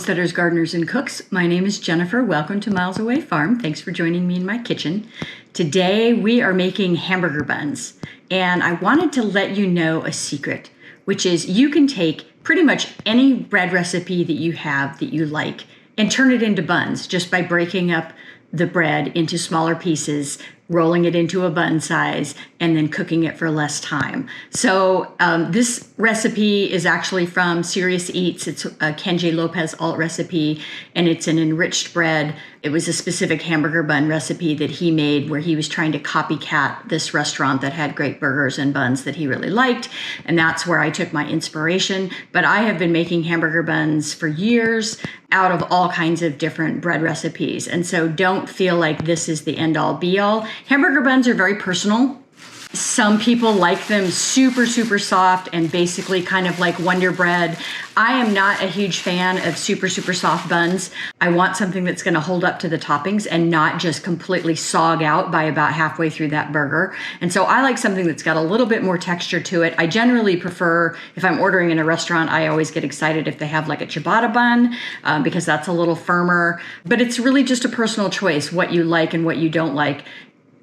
homesteaders, gardeners, and cooks. My name is Jennifer. Welcome to Miles Away Farm. Thanks for joining me in my kitchen. Today we are making hamburger buns, and I wanted to let you know a secret, which is you can take pretty much any bread recipe that you have that you like and turn it into buns just by breaking up the bread into smaller pieces, rolling it into a bun size, and then cooking it for less time. So this recipe is actually from Serious Eats. It's a Kenji Lopez-Alt recipe, and it's an enriched bread. It was a specific hamburger bun recipe that he made where he was trying to copycat this restaurant that had great burgers and buns that he really liked, and that's where I took my inspiration. But I have been making hamburger buns for years out of all kinds of different bread recipes, and so don't feel like this is the end-all be-all. Hamburger buns are very personal. Some people like them super, super soft and basically kind of like Wonder Bread. I am not a huge fan of super, super soft buns. I want something that's going to hold up to the toppings and not just completely sog out by about halfway through that burger. And so I like something that's got a little bit more texture to it. I generally prefer, if I'm ordering in a restaurant, I always get excited if they have like a ciabatta bun because that's a little firmer. But it's really just a personal choice, what you like and what you don't like.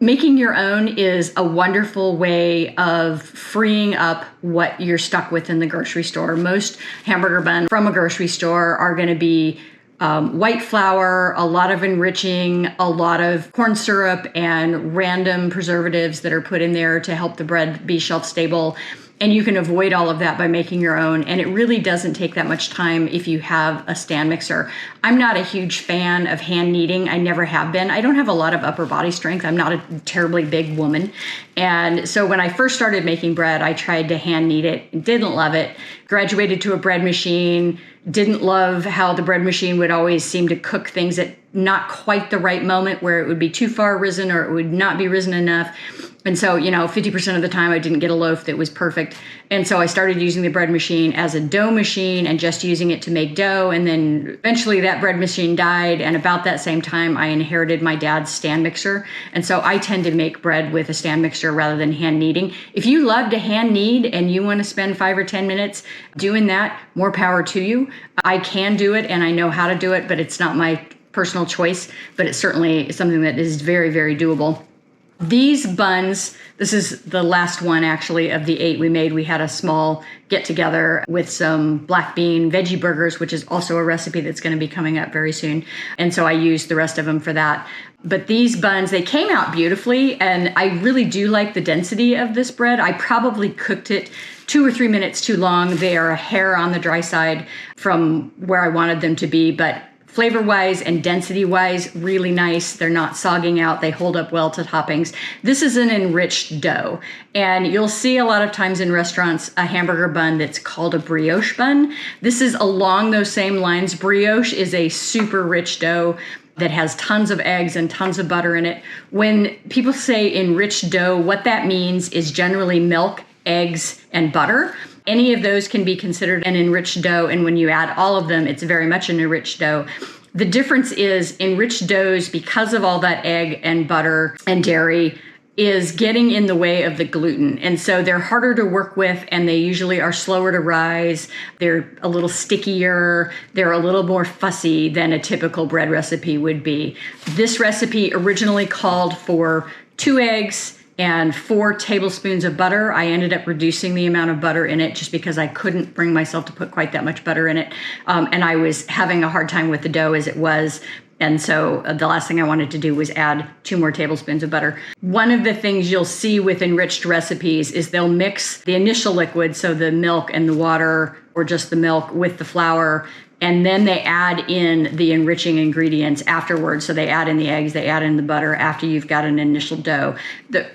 Making your own is a wonderful way of freeing up what you're stuck with in the grocery store. Most hamburger buns from a grocery store are going to be white flour, a lot of enriching, a lot of corn syrup, and random preservatives that are put in there to help the bread be shelf stable. And you can avoid all of that by making your own. And it really doesn't take that much time if you have a stand mixer. I'm not a huge fan of hand kneading. I never have been. I don't have a lot of upper body strength. I'm not a terribly big woman. And so when I first started making bread, I tried to hand knead it, didn't love it, graduated to a bread machine, didn't love how the bread machine would always seem to cook things at not quite the right moment where it would be too far risen or it would not be risen enough. And so, 50% of the time I didn't get a loaf that was perfect. And so I started using the bread machine as a dough machine and just using it to make dough. And then eventually that bread machine died. And about that same time, I inherited my dad's stand mixer. And so I tend to make bread with a stand mixer rather than hand kneading. If you love to hand knead and you want to spend 5 or 10 minutes doing that, more power to you. I can do it and I know how to do it, but it's not my personal choice. But it's certainly something that is very, very doable. These buns, this is the last one actually of the 8 we made. We had a small get together with some black bean veggie burgers, which is also a recipe that's going to be coming up very soon. And so I used the rest of them for that. But these buns, they came out beautifully, and I really do like the density of this bread. I probably cooked it 2 or 3 minutes too long. They are a hair on the dry side from where I wanted them to be, but flavor-wise and density-wise, really nice. They're not sogging out. They hold up well to toppings. This is an enriched dough. And you'll see a lot of times in restaurants a hamburger bun that's called a brioche bun. This is along those same lines. Brioche is a super rich dough that has tons of eggs and tons of butter in it. When people say enriched dough, what that means is generally milk, eggs, and butter. Any of those can be considered an enriched dough, and when you add all of them, it's very much an enriched dough. The difference is enriched doughs, because of all that egg and butter and dairy, is getting in the way of the gluten. And so they're harder to work with, and they usually are slower to rise. They're a little stickier. They're a little more fussy than a typical bread recipe would be. This recipe originally called for 2 eggs and 4 tablespoons of butter. I ended up reducing the amount of butter in it just because I couldn't bring myself to put quite that much butter in it. And I was having a hard time with the dough as it was. And so the last thing I wanted to do was add 2 more tablespoons of butter. One of the things you'll see with enriched recipes is they'll mix the initial liquid, so the milk and the water, or just the milk, with the flour, and then they add in the enriching ingredients afterwards. So they add in the eggs, they add in the butter after you've got an initial dough.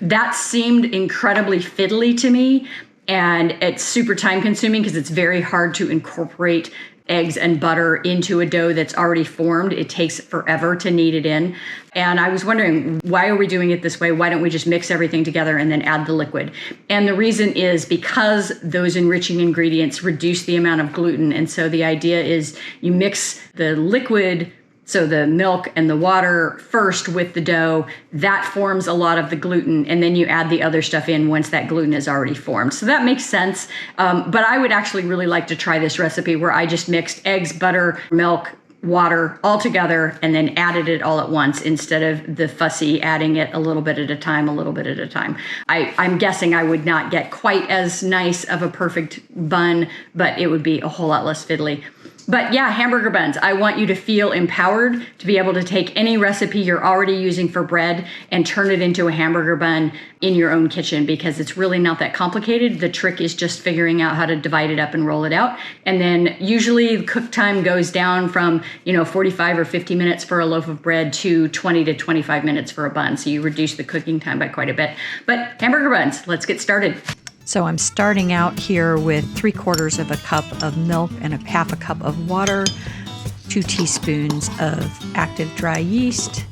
That seemed incredibly fiddly to me, and it's super time consuming because it's very hard to incorporate eggs and butter into a dough that's already formed. It takes forever to knead it in. And I was wondering, why are we doing it this way? Why don't we just mix everything together and then add the liquid? And the reason is because those enriching ingredients reduce the amount of gluten. And so the idea is you mix the liquid So the milk and the water first with the dough, that forms a lot of the gluten, and then you add the other stuff in once that gluten is already formed. So that makes sense. But I would actually really like to try this recipe where I just mixed eggs, butter, milk, water all together and then added it all at once instead of the fussy adding it a little bit at a time, a little bit at a time. I'm guessing I would not get quite as nice of a perfect bun, but it would be a whole lot less fiddly. But yeah, hamburger buns. I want you to feel empowered to be able to take any recipe you're already using for bread and turn it into a hamburger bun in your own kitchen, because it's really not that complicated. The trick is just figuring out how to divide it up and roll it out. And then usually cook time goes down from, 45 or 50 minutes for a loaf of bread to 20 to 25 minutes for a bun. So you reduce the cooking time by quite a bit. But hamburger buns, let's get started. So I'm starting out here with 3/4 of a cup of milk and half a cup of water, 2 teaspoons of active dry yeast,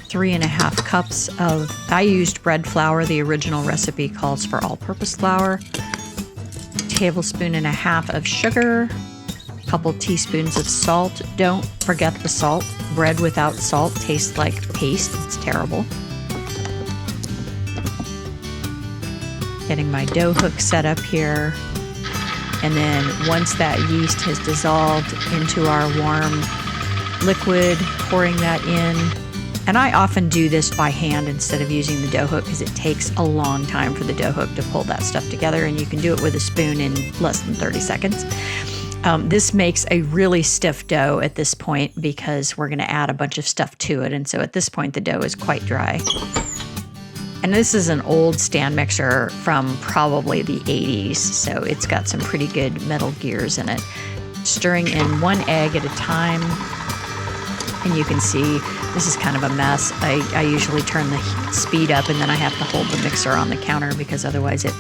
3.5 cups of, I used bread flour. The original recipe calls for all-purpose flour, 1.5 tablespoons of sugar, a couple teaspoons of salt. Don't forget the salt. Bread without salt tastes like paste. It's terrible. Getting my dough hook set up here. And then once that yeast has dissolved into our warm liquid, pouring that in. And I often do this by hand instead of using the dough hook because it takes a long time for the dough hook to pull that stuff together, and you can do it with a spoon in less than 30 seconds. This makes a really stiff dough at this point because we're going to add a bunch of stuff to it. And so at this point, the dough is quite dry. And this is an old stand mixer from probably the 80s, so it's got some pretty good metal gears in it. Stirring in 1 egg at a time, and you can see this is kind of a mess. I usually turn the speed up and then I have to hold the mixer on the counter because otherwise it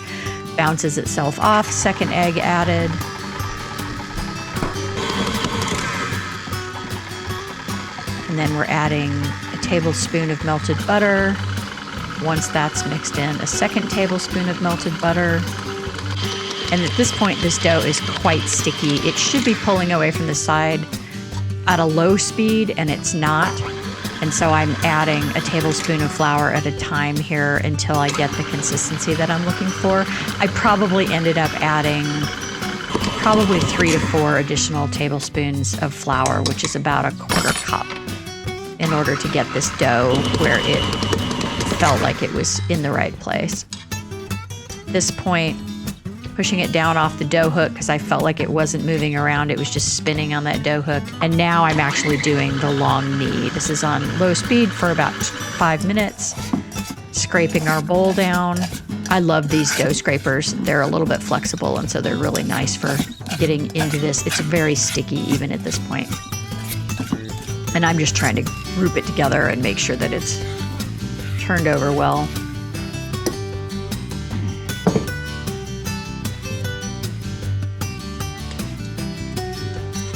bounces itself off. 2nd egg added. And then we're adding a tablespoon of melted butter. Once that's mixed in, a 2nd tablespoon of melted butter. And at this point, this dough is quite sticky. It should be pulling away from the side at a low speed, and it's not. And so I'm adding a tablespoon of flour at a time here until I get the consistency that I'm looking for. I probably ended up adding 3 to 4 additional tablespoons of flour, which is about a 1/4 cup, in order to get this dough where it felt like it was in the right place. At this point, pushing it down off the dough hook because I felt like it wasn't moving around. It was just spinning on that dough hook. And now I'm actually doing the long knee. This is on low speed for about 5 minutes. Scraping our bowl down. I love these dough scrapers. They're a little bit flexible, and so they're really nice for getting into this. It's very sticky even at this point. And I'm just trying to group it together and make sure that it's turned over well.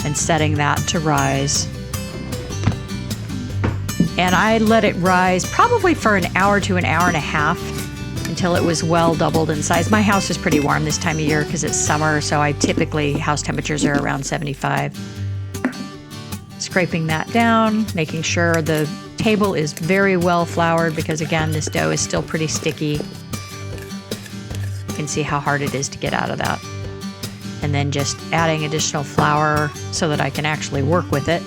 And setting that to rise. And I let it rise probably for an hour to an hour and a half until it was well doubled in size. My house is pretty warm this time of year because it's summer, so house temperatures are around 75. Scraping that down, making sure the table is very well floured because, again, this dough is still pretty sticky. You can see how hard it is to get out of that. And then just adding additional flour so that I can actually work with it.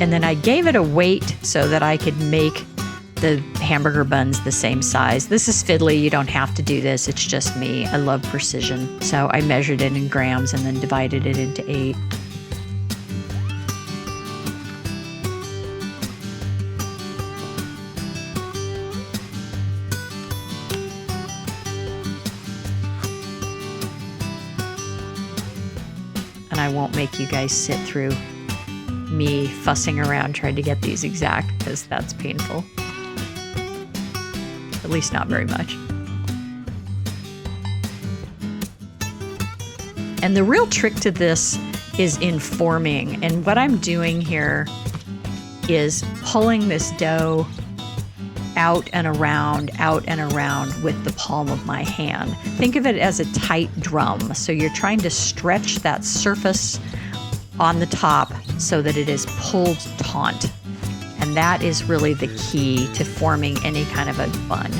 And then I gave it a weight so that I could make the hamburger buns the same size. This is fiddly. You don't have to do this. It's just me. I love precision. So I measured it in grams and then divided it into 8. And I won't make you guys sit through me fussing around trying to get these exact because that's painful. At least not very much. And the real trick to this is in forming. And what I'm doing here is pulling this dough out and around with the palm of my hand. Think of it as a tight drum. So you're trying to stretch that surface on the top so that it is pulled taut. And that is really the key to forming any kind of a bun.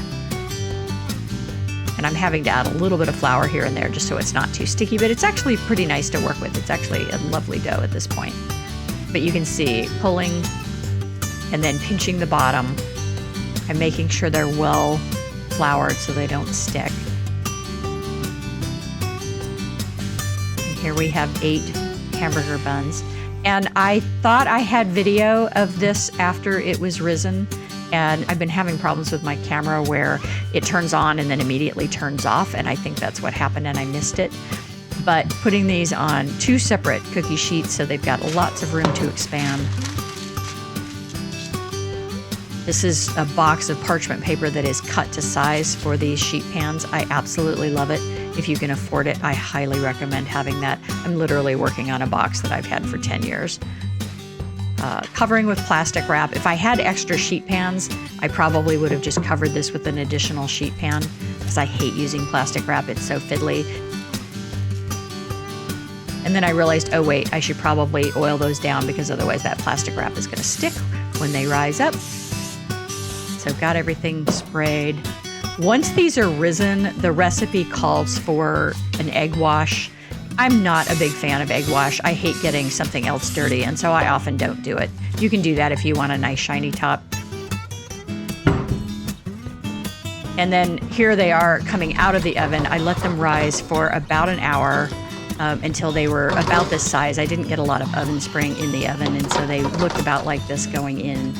And I'm having to add a little bit of flour here and there just so it's not too sticky, but it's actually pretty nice to work with. It's actually a lovely dough at this point. But you can see pulling and then pinching the bottom and making sure they're well floured so they don't stick. And here we have 8 hamburger buns. And I thought I had video of this after it was risen. And I've been having problems with my camera where it turns on and then immediately turns off. And I think that's what happened and I missed it. But putting these on 2 separate cookie sheets so they've got lots of room to expand. This is a box of parchment paper that is cut to size for these sheet pans. I absolutely love it. If you can afford it, I highly recommend having that. I'm literally working on a box that I've had for 10 years. Covering with plastic wrap. If I had extra sheet pans, I probably would have just covered this with an additional sheet pan because I hate using plastic wrap. It's so fiddly. And then I realized, oh wait, I should probably oil those down because otherwise that plastic wrap is going to stick when they rise up. So got everything sprayed. Once these are risen, the recipe calls for an egg wash. I'm not a big fan of egg wash. I hate getting something else dirty, and so I often don't do it. You can do that if you want a nice shiny top. And then here they are coming out of the oven. I let them rise for about an hour until they were about this size. I didn't get a lot of oven spring in the oven, and so they looked about like this going in.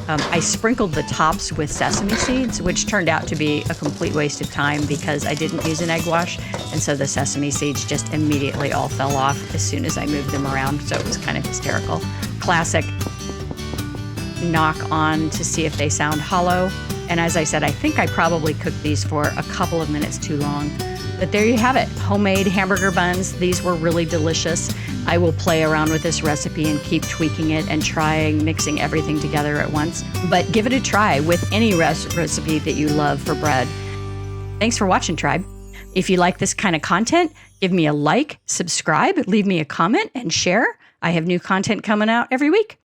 I sprinkled the tops with sesame seeds, which turned out to be a complete waste of time because I didn't use an egg wash. And so the sesame seeds just immediately all fell off as soon as I moved them around. So it was kind of hysterical. Classic knock on to see if they sound hollow. And as I said, I think I probably cooked these for a couple of minutes too long. But there you have it, homemade hamburger buns. These were really delicious. I will play around with this recipe and keep tweaking it and trying mixing everything together at once. But give it a try with any recipe that you love for bread. Thanks for watching, Tribe. If you like this kind of content, give me a like, subscribe, leave me a comment, and share. I have new content coming out every week.